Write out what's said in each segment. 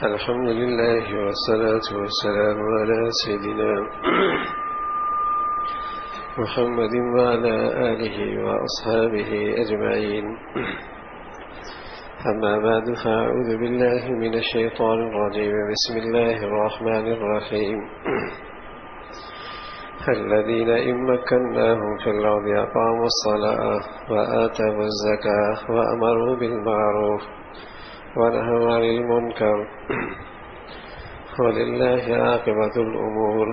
الحمد لله والصلاة والسلام على سيدنا محمد وعلى آله وأصحابه أجمعين. أما بعد فأعوذ بالله من الشيطان الرجيم. بسم الله الرحمن الرحيم. الذين إن مكناهم في الأرض أقاموا الصلاة وآتوا الزكاة وأمروا بالمعروف ونهوا عن المنكر ولله عاقبة الأمور.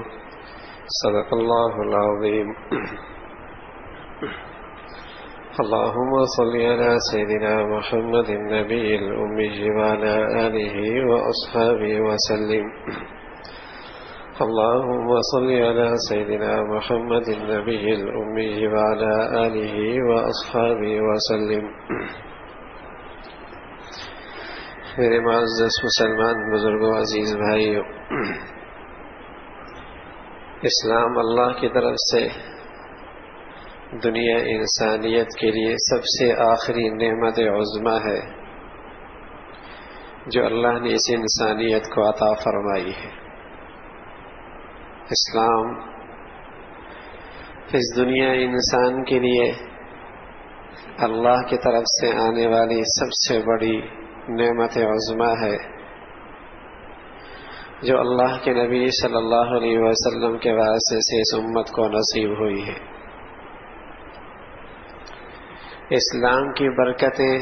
صدق الله العظيم. اللهم صل على سيدنا محمد النبي الأمي وعلى آله وأصحابه وسلم. اللهم صل على سيدنا محمد النبي الأمي وعلى آله وأصحابه وسلم. میرے معزز مسلمان بزرگوں، عزیز بھائیوں، اسلام اللہ کی طرف سے دنیا انسانیت کے لیے سب سے آخری نعمت عظمیٰ ہے جو اللہ نے اس انسانیت کو عطا فرمائی ہے. اسلام اس دنیا انسان کے لیے اللہ کی طرف سے آنے والی سب سے بڑی نعمت عظمیٰ ہے جو اللہ کے نبی صلی اللہ علیہ وسلم کے واسطے سے اس امت کو نصیب ہوئی ہے. اسلام کی برکتیں،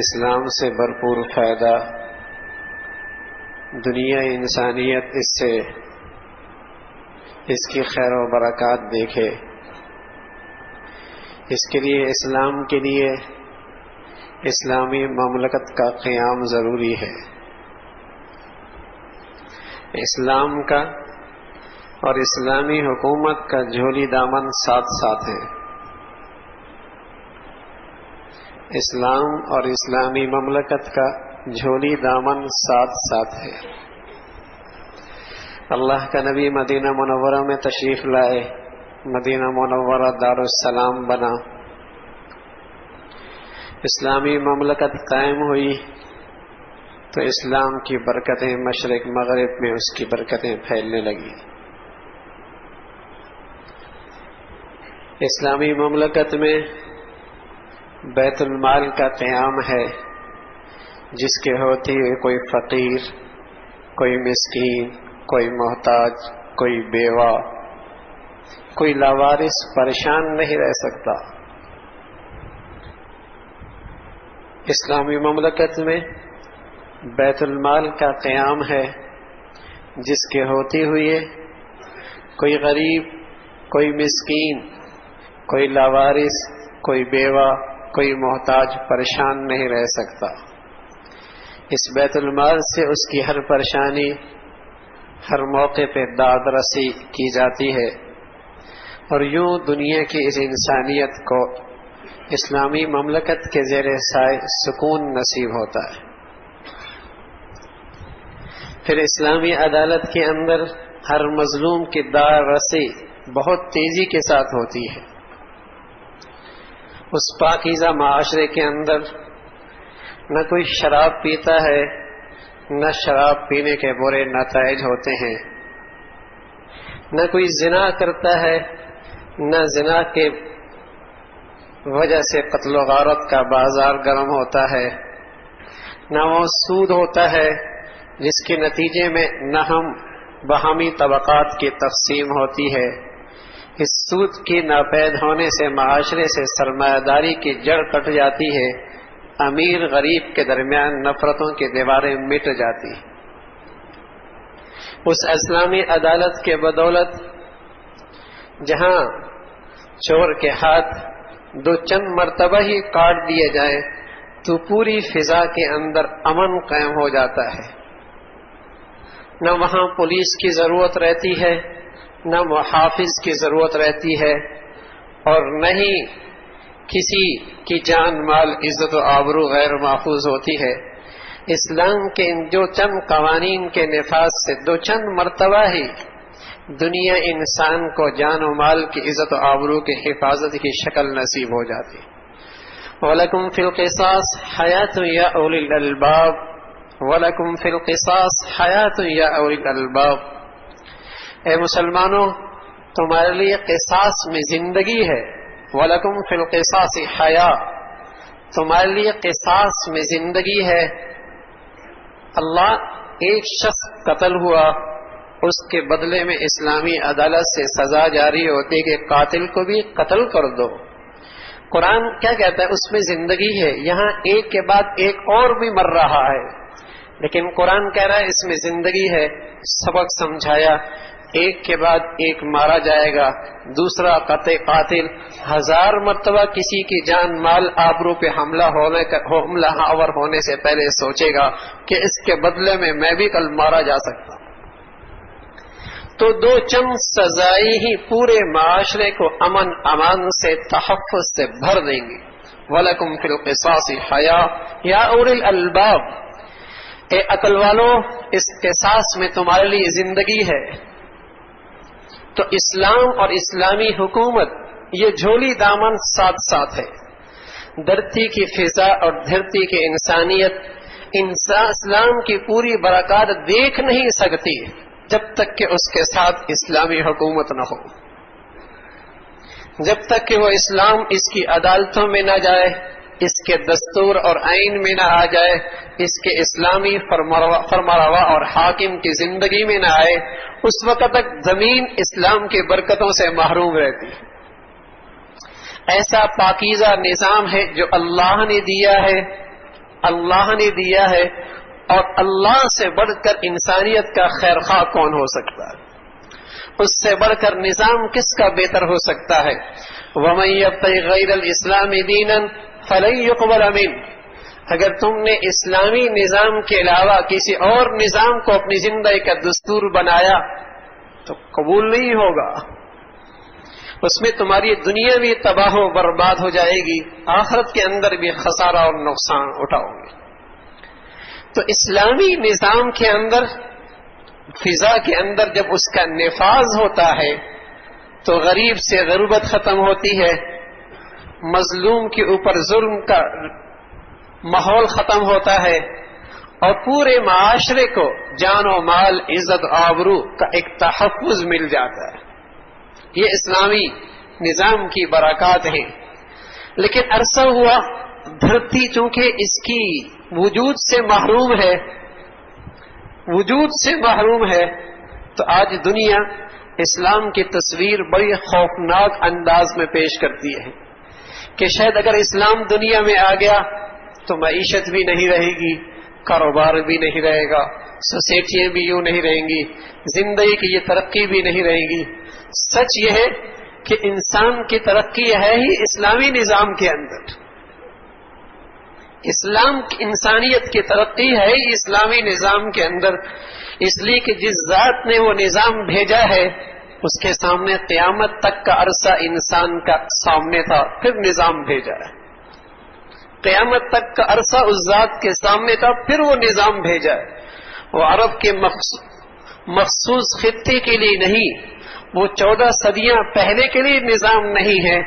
اسلام سے بھرپور فائدہ، دنیا انسانیت اس سے اس کی خیر و برکات دیکھے. اس کے لیے اسلام کے لیے اسلامی مملکت کا قیام ضروری ہے. اسلام کا اور اسلامی حکومت کا جھولی دامن ساتھ ساتھ ہے. اسلام اور اسلامی مملکت کا جھولی دامن ساتھ ساتھ ہے. اللہ کا نبی مدینہ منورہ میں تشریف لائے، مدینہ منورہ دارالسلام بنا، اسلامی مملکت قائم ہوئی تو اسلام کی برکتیں مشرق مغرب میں اس کی برکتیں پھیلنے لگی. اسلامی مملکت میں بیت المال کا قیام ہے جس کے ہوتے ہوئے کوئی فقیر، کوئی مسکین، کوئی محتاج، کوئی بیوہ، کوئی لاوارث پریشان نہیں رہ سکتا. اسلامی مملکت میں بیت المال کا قیام ہے جس کے ہوتے ہوئے کوئی غریب، کوئی مسکین، کوئی لاوارث، کوئی بیوہ، کوئی محتاج پریشان نہیں رہ سکتا. اس بیت المال سے اس کی ہر پریشانی، ہر موقع پہ داد رسی کی جاتی ہے، اور یوں دنیا کی اس انسانیت کو اسلامی مملکت کے زیر سائے سکون نصیب ہوتا ہے. پھر اسلامی عدالت کے اندر ہر مظلوم کی داد رسی بہت تیزی کے ساتھ ہوتی ہے. اس پاکیزہ معاشرے کے اندر نہ کوئی شراب پیتا ہے، نہ شراب پینے کے برے نتائج ہوتے ہیں، نہ کوئی زنا کرتا ہے، نہ زنا کے وجہ سے قتل و غارت کا بازار گرم ہوتا ہے، نہ وہ سود ہوتا ہے جس کے نتیجے میں نہ ہم باہمی طبقات کی تقسیم ہوتی ہے. اس سود کی ناپید ہونے سے معاشرے سے سرمایہ داری کی جڑ کٹ جاتی ہے، امیر غریب کے درمیان نفرتوں کی دیواریں مٹ جاتی. اس اسلامی عدالت کے بدولت جہاں چور کے ہاتھ دو چند مرتبہ ہی کاٹ دیے جائیں تو پوری فضا کے اندر امن قائم ہو جاتا ہے. نہ وہاں پولیس کی ضرورت رہتی ہے، نہ محافظ کی ضرورت رہتی ہے، اور نہ ہی کسی کی جان مال عزت و آبرو غیر محفوظ ہوتی ہے. اسلام کے ان جو چند قوانین کے نفاذ سے دو چند مرتبہ ہی دنیا انسان کو جان و مال کی عزت و آبرو کی حفاظت کی شکل نصیب ہو جاتی. وَلَكُمْ فِي الْقِصَاصِ حَيَاةٌ يَا أُولِي الْأَلْبَابِ وَلَكُمْ فِي الْقِصَاصِ حَيَاةٌ يَا أُولِي الْأَلْبَابِ، اے مسلمانوں تمہارے لیے قصاص میں زندگی ہے. وَلَكُمْ فِي الْقِصَاصِ حَيَاةٌ، تمہارے لیے قصاص میں زندگی ہے. اللہ ایک شخص قتل ہوا، اس کے بدلے میں اسلامی عدالت سے سزا جاری ہوتی کہ قاتل کو بھی قتل کر دو. قرآن کیا کہتا ہے؟ اس میں زندگی ہے. یہاں ایک کے بعد ایک اور بھی مر رہا ہے، لیکن قرآن کہہ رہا ہے اس میں زندگی ہے. سبق سمجھایا، ایک کے بعد ایک مارا جائے گا. دوسرا قاتل 1000 مرتبہ کسی کی جان مال آبرو پہ حملہ آور ہونے سے پہلے سوچے گا کہ اس کے بدلے میں بھی کل مارا جا سکتا ہوں. تو 2 چند سزائیں ہی پورے معاشرے کو امن امان سے تحفظ سے بھر دیں گی. وَلَكُمْ فِي الْقِصَاصِ حَيَاةٌ يَا أُولِي الْأَلْبَابِ، اے عقل والو اس قصاص میں تمہارے لیے زندگی ہے. تو اسلام اور اسلامی حکومت یہ جھولی دامن ساتھ ساتھ ہے. دھرتی کی فضا اور دھرتی کی انسانیت اسلام کی پوری برکات دیکھ نہیں سکتی جب تک کہ اس کے ساتھ اسلامی حکومت نہ ہو، جب تک کہ وہ اسلام اس کی عدالتوں میں نہ جائے، اس کے دستور اور آئین میں نہ آ جائے، اس کے اسلامی فرمانروا اور حاکم کی زندگی میں نہ آئے، اس وقت تک زمین اسلام کی برکتوں سے محروم رہتی ہے. ایسا پاکیزہ نظام ہے جو اللہ نے دیا ہے، اللہ نے دیا ہے، اور اللہ سے بڑھ کر انسانیت کا خیر خواہ کون ہو سکتا ہے؟ اس سے بڑھ کر نظام کس کا بہتر ہو سکتا ہے؟ وَمَن يَبْتَغِ غَيْرَ الْإِسْلَامِ دِينًا فَلَن يُقْبَلَ مِنْهُ، اگر تم نے اسلامی نظام کے علاوہ کسی اور نظام کو اپنی زندگی کا دستور بنایا تو قبول نہیں ہوگا. اس میں تمہاری دنیا بھی تباہ و برباد ہو جائے گی، آخرت کے اندر بھی خسارہ اور نقصان اٹھاؤ گے. تو اسلامی نظام کے اندر، فضا کے اندر جب اس کا نفاذ ہوتا ہے تو غریب سے غربت ختم ہوتی ہے، مظلوم کے اوپر ظلم کا ماحول ختم ہوتا ہے، اور پورے معاشرے کو جان و مال عزت آبرو کا ایک تحفظ مل جاتا ہے. یہ اسلامی نظام کی برکات ہیں. لیکن عرصہ ہوا دھرتی چونکہ اس کی وجود سے محروم ہے، وجود سے محروم ہے، تو آج دنیا اسلام کی تصویر بڑی خوفناک انداز میں پیش کرتی ہے کہ شاید اگر اسلام دنیا میں آ گیا تو معیشت بھی نہیں رہے گی، کاروبار بھی نہیں رہے گا، سوسائٹیاں بھی یوں نہیں رہیں گی، زندگی کی یہ ترقی بھی نہیں رہے گی. سچ یہ ہے کہ انسان کی ترقی ہے ہی اسلامی نظام کے اندر. اسلام کی انسانیت کی ترقی ہے ہی اسلامی نظام کے اندر، اس لیے کہ جس ذات نے وہ نظام بھیجا ہے اس کے سامنے قیامت تک کا عرصہ انسان کا سامنے تھا، پھر نظام بھیجا ہے. قیامت تک کا عرصہ اس ذات کے سامنے تھا، پھر وہ نظام بھیجا ہے. وہ عرب کے مخصوص خطے کے لیے نہیں، وہ 14 صدیاں پہلے کے لیے نظام نہیں ہے،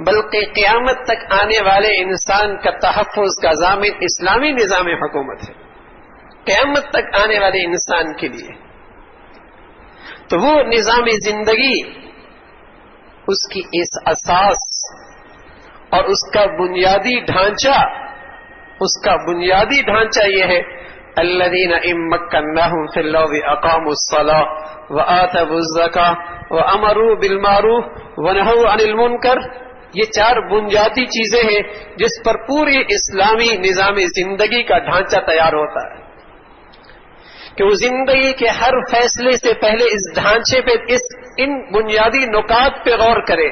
بلکہ قیامت تک آنے والے انسان کا تحفظ کا ضامن اسلامی نظام حکومت ہے، قیامت تک آنے والے انسان کے لیے. تو وہ نظام زندگی، اس کی اس اساس اور اس کا بنیادی ڈھانچہ، اس کا بنیادی ڈھانچہ یہ ہے الذین ان مکناہم فی الارض اقاموا الصلاۃ وآتوا الزکاۃ وامروا بالمعروف ونہوا عن المنکر. یہ 4 بنیادی چیزیں ہیں جس پر پوری اسلامی نظام زندگی کا ڈھانچہ تیار ہوتا ہے، کہ وہ زندگی کے ہر فیصلے سے پہلے اس ڈھانچے پہ ان بنیادی نکات پہ غور کرے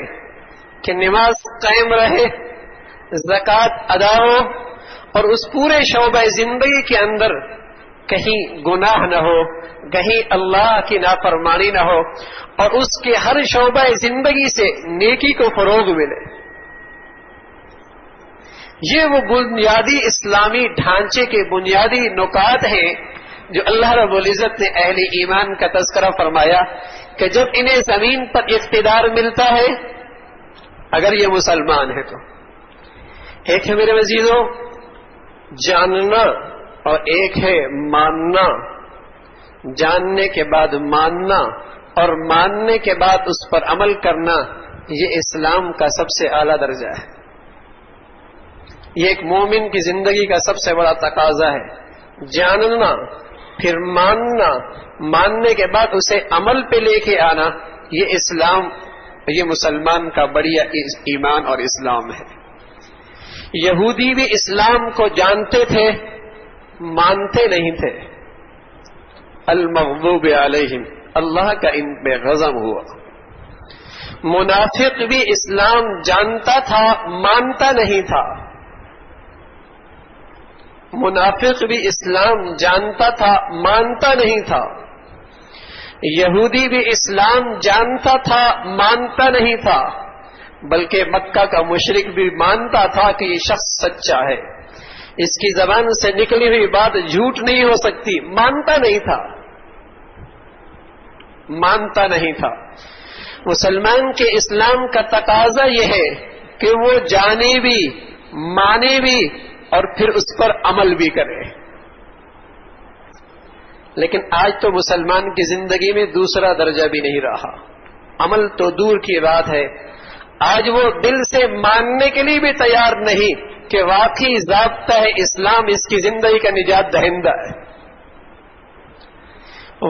کہ نماز قائم رہے، زکوٰۃ ادا ہو، اور اس پورے شعبہ زندگی کے اندر کہیں گناہ نہ ہو، کہیں اللہ کی نافرمانی نہ ہو، اور اس کے ہر شعبہ زندگی سے نیکی کو فروغ ملے. یہ وہ بنیادی اسلامی ڈھانچے کے بنیادی نکات ہیں جو اللہ رب العزت نے اہل ایمان کا تذکرہ فرمایا کہ جب انہیں زمین پر اقتدار ملتا ہے، اگر یہ مسلمان ہے تو ایک ہے میرے عزیزوں جاننا اور ایک ہے ماننا. جاننے کے بعد ماننا اور ماننے کے بعد اس پر عمل کرنا، یہ اسلام کا سب سے اعلیٰ درجہ ہے. یہ ایک مومن کی زندگی کا سب سے بڑا تقاضا ہے. جاننا، پھر ماننا، ماننے کے بعد اسے عمل پہ لے کے آنا، یہ اسلام، یہ مسلمان کا بڑیا ایمان اور اسلام ہے. یہودی بھی اسلام کو جانتے تھے، مانتے نہیں تھے. المغضوب علیہم، اللہ کا ان پہ غضب ہوا. منافق بھی اسلام جانتا تھا، مانتا نہیں تھا. منافق بھی اسلام جانتا تھا، مانتا نہیں تھا. یہودی بھی اسلام جانتا تھا، مانتا نہیں تھا. بلکہ مکہ کا مشرک بھی مانتا تھا کہ یہ شخص سچا ہے، اس کی زبان سے نکلی ہوئی بات جھوٹ نہیں ہو سکتی. مانتا نہیں تھا، مانتا نہیں تھا. مسلمان کے اسلام کا تقاضا یہ ہے کہ وہ جانے بھی، مانے بھی اور پھر اس پر عمل بھی کرے. لیکن آج تو مسلمان کی زندگی میں دوسرا درجہ بھی نہیں رہا. عمل تو دور کی بات ہے، آج وہ دل سے ماننے کے لیے بھی تیار نہیں کہ واقعی ضابطہ ہے اسلام اس کی زندگی کا نجات دہندہ ہے.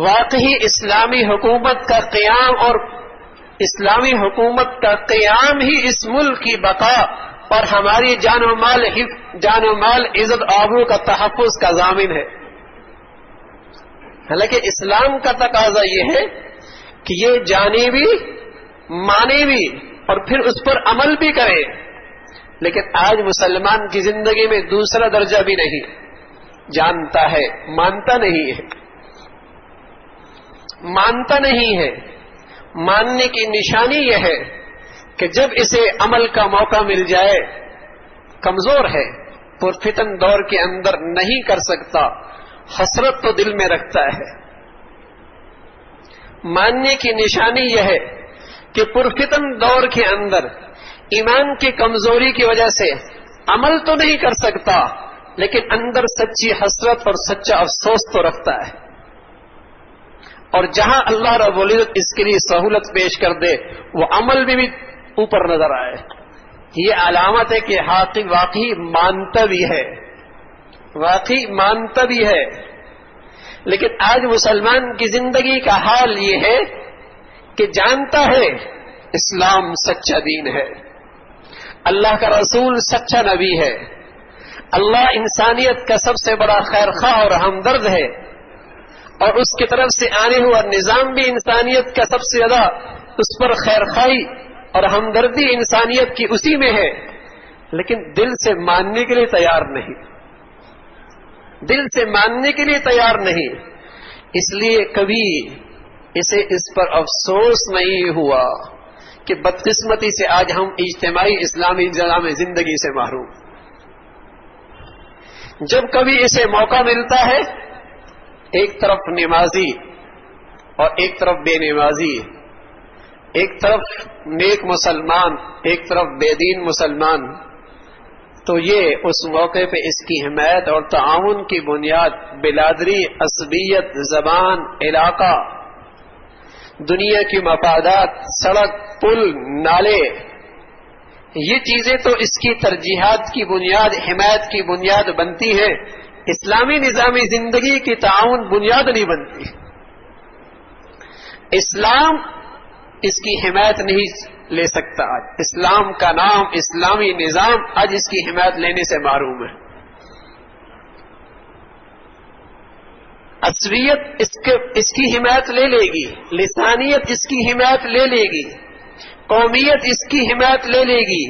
واقعی اسلامی حکومت کا قیام اور اسلامی حکومت کا قیام ہی اس ملک کی بقا اور ہماری جان و مال عزت آبرو کا تحفظ کا ضامن ہے. حالانکہ اسلام کا تقاضا یہ ہے کہ یہ جانے بھی، مانے بھی اور پھر اس پر عمل بھی کرے. لیکن آج مسلمان کی زندگی میں دوسرا درجہ بھی نہیں. جانتا ہے، مانتا نہیں ہے. مانتا نہیں ہے. ماننے کی نشانی یہ ہے کہ جب اسے عمل کا موقع مل جائے، کمزور ہے، پرفتن دور کے اندر نہیں کر سکتا، حسرت تو دل میں رکھتا ہے. ماننے کی نشانی یہ ہے کہ پرفتن دور کے اندر ایمان کی کمزوری کی وجہ سے عمل تو نہیں کر سکتا، لیکن اندر سچی حسرت اور سچا افسوس تو رکھتا ہے. اور جہاں اللہ رب العزت اس کے لیے سہولت پیش کر دے، وہ عمل بھی اوپر نظر آئے. یہ علامت ہے کہ واقعی مانتا بھی ہے، واقعی مانتا بھی ہے. لیکن آج مسلمان کی زندگی کا حال یہ ہے کہ جانتا ہے اسلام سچا دین ہے، اللہ کا رسول سچا نبی ہے، اللہ انسانیت کا سب سے بڑا خیرخواہ اور ہمدرد ہے، اور اس کی طرف سے آنے ہوا نظام بھی انسانیت کا سب سے زیادہ اس پر خیرخواہی اور ہمدردی انسانیت کی اسی میں ہے. لیکن دل سے ماننے کے لیے تیار نہیں، دل سے ماننے کے لیے تیار نہیں. اس لیے کبھی اسے اس پر افسوس نہیں ہوا کہ بدقسمتی سے آج ہم اجتماعی اسلامی نظام زندگی سے محروم. جب کبھی اسے موقع ملتا ہے، ایک طرف نمازی اور ایک طرف بے نمازی، ایک طرف نیک مسلمان ایک طرف بے دین مسلمان، تو یہ اس موقع پہ اس کی حمایت اور تعاون کی بنیاد بلادری، عصبیت، زبان، علاقہ، دنیا کی مفادات، سڑک، پل، نالے، یہ چیزیں تو اس کی ترجیحات کی بنیاد، حمایت کی بنیاد بنتی ہے. اسلامی نظامی زندگی کی تعاون بنیاد نہیں بنتی. اسلام اس کی حمایت نہیں لے سکتا. آج اسلام کا نام، اسلامی نظام آج اس کی حمایت لینے سے محروم ہے. عصبیت اس کی حمایت لے لے گی، لسانیت اس کی حمایت لے لے گی، قومیت اس کی حمایت لے لے گی،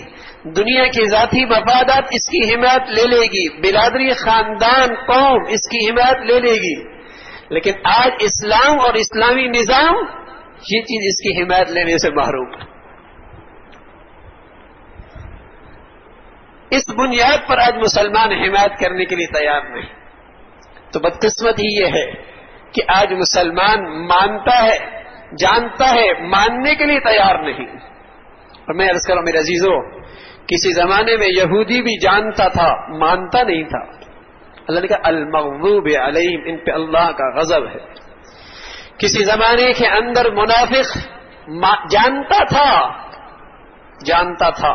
دنیا کی ذاتی مفادات اس کی حمایت لے لے گی، برادری، خاندان، قوم اس کی حمایت لے لے گی. لیکن آج اسلام اور اسلامی نظام یہ چیز اس کی حمایت لینے سے محروم ہے. اس بنیاد پر آج مسلمان حمایت کرنے کے لیے تیار نہیں. تو بدقسمت ہی یہ ہے کہ آج مسلمان مانتا ہے، جانتا ہے، ماننے کے لیے تیار نہیں. اور میں عرض کروں میرے عزیزوں کسی زمانے میں یہودی بھی جانتا تھا، مانتا نہیں تھا. اللہ نے کہا المغضوب علیہم، ان پہ اللہ کا غضب ہے. کسی زمانے کے اندر منافق جانتا تھا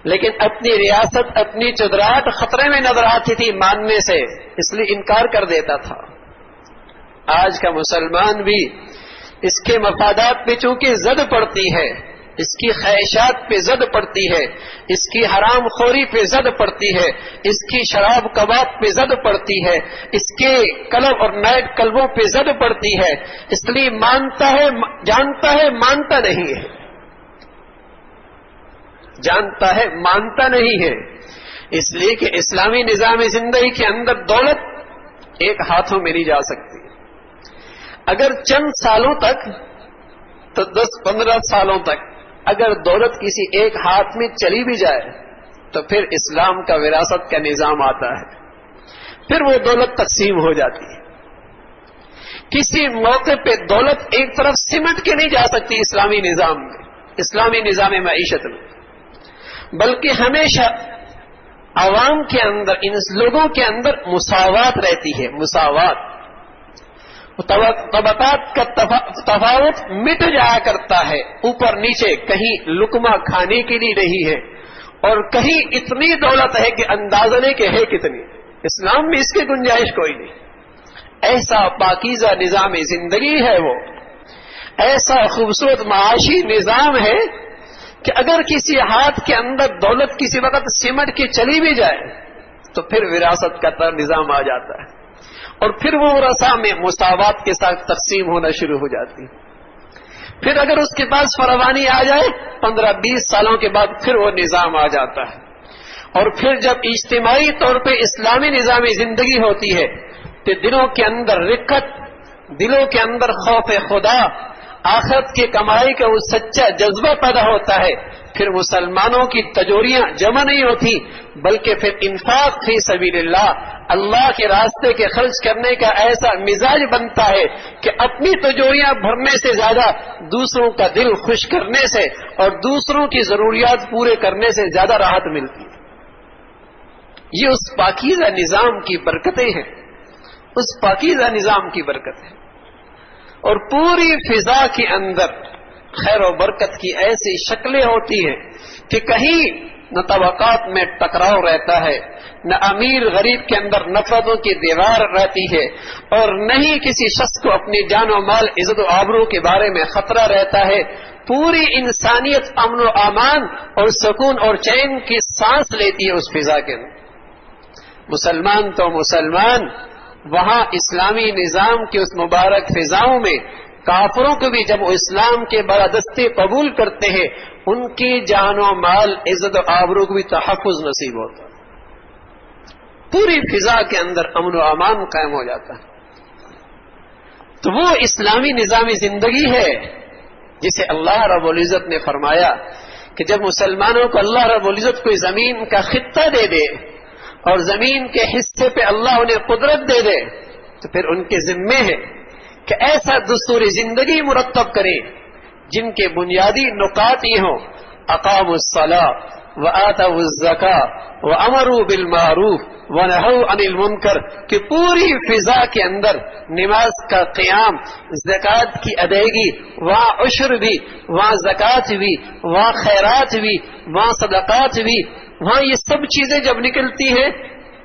لیکن اپنی ریاست، اپنی چدراہٹ خطرے میں نظر آتی تھی ماننے سے، اس لیے انکار کر دیتا تھا. آج کا مسلمان بھی اس کے مفادات پہ چونکہ زد پڑتی ہے، اس کی خواہشات پہ زد پڑتی ہے، اس کی حرام خوری پہ زد پڑتی ہے، اس کی شراب کباب پہ زد پڑتی ہے، اس کے کلب اور نائٹ کلبوں پہ زد پڑتی ہے، اس لیے مانتا ہے، جانتا ہے، مانتا نہیں ہے. جانتا ہے، مانتا نہیں ہے. اس لیے کہ اسلامی نظام زندگی کے اندر دولت ایک ہاتھوں میں نہیں جا سکتی. اگر چند سالوں تک تو 10-15 سالوں تک اگر دولت کسی ایک ہاتھ میں چلی بھی جائے تو پھر اسلام کا وراثت کا نظام آتا ہے، پھر وہ دولت تقسیم ہو جاتی ہے. کسی موقع پہ دولت ایک طرف سمٹ کے نہیں جا سکتی اسلامی نظام میں، اسلامی نظام معیشت میں، بلکہ ہمیشہ عوام کے اندر، ان لوگوں کے اندر مساوات رہتی ہے. مساوات، طبقات کا تفاوت مٹ جایا کرتا ہے. اوپر نیچے کہیں لقمہ کھانے کے لیے نہیں ہے اور کہیں اتنی دولت ہے کہ اندازہ نہیں کہ ہے کتنی. اسلام میں اس کی گنجائش کوئی نہیں. ایسا پاکیزہ نظام زندگی ہے، وہ ایسا خوبصورت معاشی نظام ہے کہ اگر کسی ہاتھ کے اندر دولت کسی وقت سمٹ کے چلی بھی جائے تو پھر وراثت کا نظام آ جاتا ہے اور پھر وہ ورثہ میں مساوات کے ساتھ تقسیم ہونا شروع ہو جاتی. پھر اگر اس کے پاس فراوانی آ جائے 15-20 سالوں کے بعد پھر وہ نظام آ جاتا ہے. اور پھر جب اجتماعی طور پہ اسلامی نظام زندگی ہوتی ہے تو دلوں کے اندر رقت، دلوں کے اندر خوف خدا، آخرت کی کمائی کا وہ سچا جذبہ پیدا ہوتا ہے. پھر مسلمانوں کی تجوریاں جمع نہیں ہوتی بلکہ پھر انفاق فی سبیل اللہ کے راستے کے خرچ کرنے کا ایسا مزاج بنتا ہے کہ اپنی تجوریاں بھرنے سے زیادہ دوسروں کا دل خوش کرنے سے اور دوسروں کی ضروریات پورے کرنے سے زیادہ راحت ملتی ہے. یہ اس پاکیزہ نظام کی برکتیں ہیں، اس پاکیزہ نظام کی برکت ہے. اور پوری فضا کے اندر خیر و برکت کی ایسی شکلیں ہوتی ہیں کہ کہیں نہ طبقات میں ٹکراؤ رہتا ہے، نہ امیر غریب کے اندر نفرتوں کی دیوار رہتی ہے، اور نہ ہی کسی شخص کو اپنی جان و مال، عزت و آبرو کے بارے میں خطرہ رہتا ہے. پوری انسانیت امن و امان اور سکون اور چین کی سانس لیتی ہے اس فضا کے اندر. مسلمان تو مسلمان وہاں اسلامی نظام کے اس مبارک فضاؤں میں کافروں کو بھی جب وہ اسلام کے بالادستی قبول کرتے ہیں ان کی جان و مال، عزت و آبرو کو بھی تحفظ نصیب ہوتا ہے. پوری فضا کے اندر امن و امان قائم ہو جاتا ہے. تو وہ اسلامی نظام زندگی ہے جسے اللہ رب العزت نے فرمایا کہ جب مسلمانوں کو اللہ رب العزت کوئی زمین کا خطہ دے دے اور زمین کے حصے پہ اللہ انہیں قدرت دے دے تو پھر ان کے ذمے ہے کہ ایسا دستور زندگی مرتب کرے جن کے بنیادی نکات یہ ہوں: اقاموا الصلاۃ وآتوا الزکاۃ وامروا بالمعروف ونہوا عن المنکر، کہ پوری فضا کے اندر نماز کا قیام، زکوٰۃ کی ادائیگی، وہاں عشر بھی، وہاں زکوٰۃ بھی، وہاں خیرات بھی، وہاں صدقات بھی، وہاں یہ سب چیزیں جب نکلتی ہیں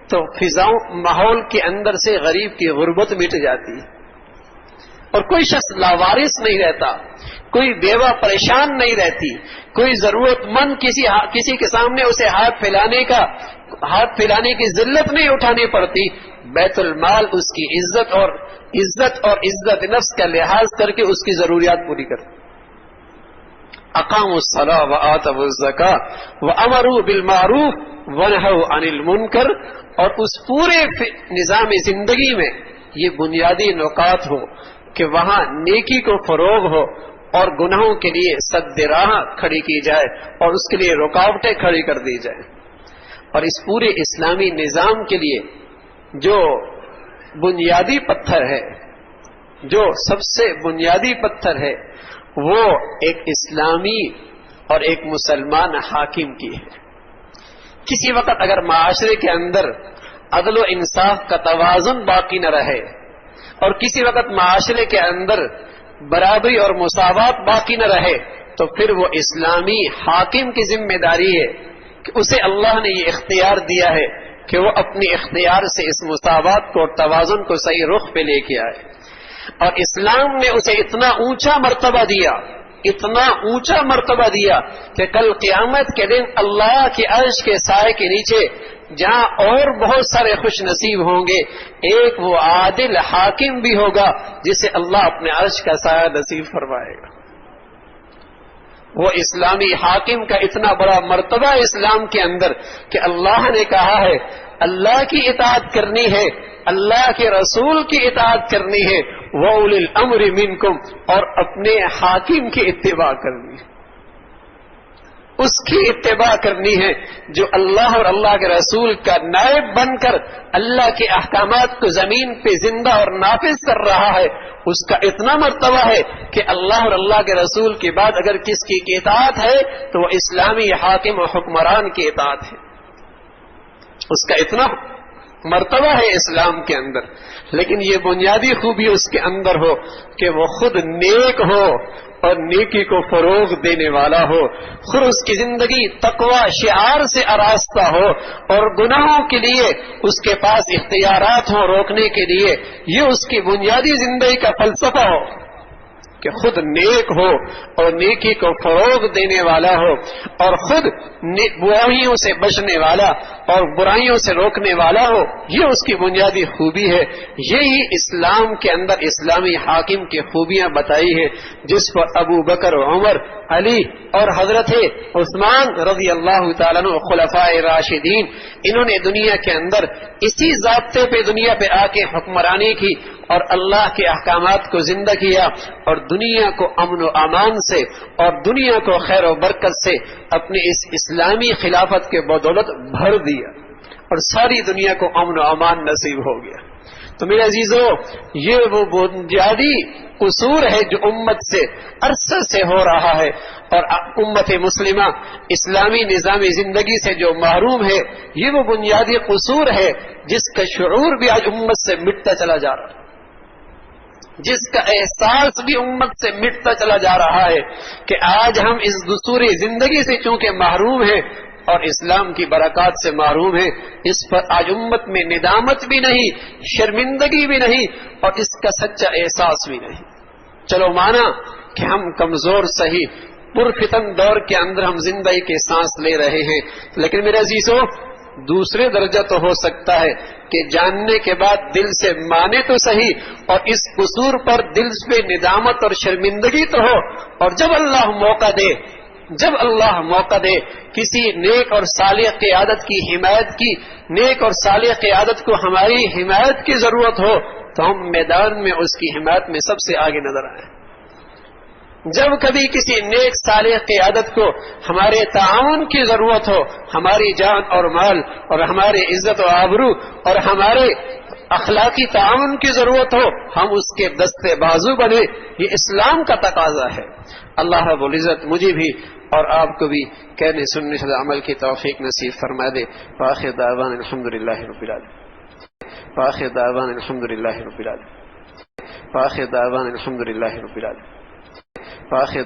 تو فضاؤں ماحول کے اندر سے غریب کی غربت مٹ جاتی ہے اور کوئی شخص لاوارث نہیں رہتا، کوئی بیوہ پریشان نہیں رہتی، کوئی ضرورت مند کسی کے سامنے اسے ہاتھ پھیلانے کی ذلت نہیں اٹھانی پڑتی. بیت المال اس کی عزت اور عزت نفس کا لحاظ کر کے اس کی ضروریات پوری کرتی. اقاموا الصلاۃ وآتوا الزکاۃ وامروا بالمعروف ونہوا عن المنکر، اور اس پورے نظام زندگی میں یہ بنیادی نکات ہو کہ وہاں نیکی کو فروغ ہو اور گناہوں کے لیے سد راہ کھڑی کی جائے اور اس کے لیے رکاوٹیں کھڑی کر دی جائیں. اور اس پورے اسلامی نظام کے لیے جو بنیادی پتھر ہے، جو سب سے بنیادی پتھر ہے، وہ ایک اسلامی اور ایک مسلمان حاکم کی ہے. کسی وقت اگر معاشرے کے اندر عدل و انصاف کا توازن باقی نہ رہے اور کسی وقت معاشرے کے اندر برابری اور مساوات باقی نہ رہے تو پھر وہ اسلامی حاکم کی ذمہ داری ہے کہ اسے اللہ نے یہ اختیار دیا ہے کہ وہ اپنے اختیار سے اس مساوات کو اور توازن کو صحیح رخ پہ لے کے آئے. اور اسلام نے اسے اتنا اونچا مرتبہ دیا کہ کل قیامت کے دن اللہ کے عرش کے سائے کے نیچے جہاں اور بہت سارے خوش نصیب ہوں گے، ایک وہ عادل حاکم بھی ہوگا جسے اللہ اپنے عرش کا سایہ نصیب فرمائے گا. وہ اسلامی حاکم کا اتنا بڑا مرتبہ اسلام کے اندر کہ اللہ نے کہا ہے اللہ کی اطاعت کرنی ہے، اللہ کے رسول کی اطاعت کرنی ہے، وَأُولِي الْأَمْرِ مِنْكُمْ، اور اپنے حاکم کی اتباع کرنی ہے، اس کی اتباع کرنی ہے جو اللہ اور اللہ کے رسول کا نائب بن کر اللہ کے احکامات کو زمین پہ زندہ اور نافذ کر رہا ہے. اس کا اتنا مرتبہ ہے کہ اللہ اور اللہ کے رسول کے بعد اگر کس کی اطاعت ہے تو وہ اسلامی حاکم و حکمران کی اطاعت ہے. اس کا اتنا مرتبہ ہے اسلام کے اندر. لیکن یہ بنیادی خوبی اس کے اندر ہو کہ وہ خود نیک ہو اور نیکی کو فروغ دینے والا ہو، خود اس کی زندگی تقوی شعار سے آراستہ ہو اور گناہوں کے لیے اس کے پاس اختیارات ہوں روکنے کے لیے. یہ اس کی بنیادی زندگی کا فلسفہ ہو کہ خود نیک ہو اور نیکی کو فروغ دینے والا ہو اور خود برائیوں سے بچنے والا اور برائیوں سے روکنے والا ہو. یہ اس کی بنیادی خوبی ہے. یہی اسلام کے اندر اسلامی حاکم کی خوبیاں بتائی ہے جس پر ابو بکر عمر علی اور حضرت عثمان رضی اللہ تعالیٰ عنہ خلفائے راشدین انہوں نے دنیا کے اندر اسی ضابطے پہ دنیا پہ آ کے حکمرانی کی اور اللہ کے احکامات کو زندہ کیا اور دنیا کو امن و امان سے اور دنیا کو خیر و برکت سے اپنی اس اسلامی خلافت کے بدولت بھر دیا اور ساری دنیا کو امن و امان نصیب ہو گیا. تو میرے عزیزو، یہ وہ بنیادی قصور ہے جو امت سے عرصے سے ہو رہا ہے اور امت مسلمہ اسلامی نظامی زندگی سے جو محروم ہے، یہ وہ بنیادی قصور ہے جس کا شعور بھی آج امت سے مٹتا چلا جا رہا ہے، جس کا احساس بھی امت سے مٹتا چلا جا رہا ہے کہ آج ہم اس دستوری زندگی سے چونکہ محروم ہیں اور اسلام کی برکات سے محروم ہیں، اس پر آج امت میں ندامت بھی نہیں، شرمندگی بھی نہیں اور اس کا سچا احساس بھی نہیں. چلو مانا کہ ہم کمزور صحیح پرفتن دور کے اندر ہم زندگی کے سانس لے رہے ہیں، لیکن میرے عزیزو دوسرے درجہ تو ہو سکتا ہے کہ جاننے کے بعد دل سے مانے تو صحیح اور اس قصور پر دل پہ ندامت اور شرمندگی تو ہو. اور جب اللہ موقع دے کسی نیک اور صالح قیادت کی حمایت کی، نیک اور صالح قیادت کو ہماری حمایت کی ضرورت ہو تو ہم میدان میں اس کی حمایت میں سب سے آگے نظر آئیں. جب کبھی کسی نیک صالح قیادت کو ہمارے تعاون کی ضرورت ہو، ہماری جان اور مال اور ہمارے عزت و آبرو اور ہمارے اخلاقی تعاون کی ضرورت ہو، ہم اس کے دستے بازو بنے. یہ اسلام کا تقاضا ہے. اللہ رب العزت مجھے بھی اور آپ کو بھی کہنے سننے سے عمل کی توفیق نصیب فرما دے. وآخر دعوانا الحمدللہ رب العالمین. وآخر دعوانا الحمدللہ رب العالمین. وآخر دعوانا الحمدللہ رب العالمین. وآخر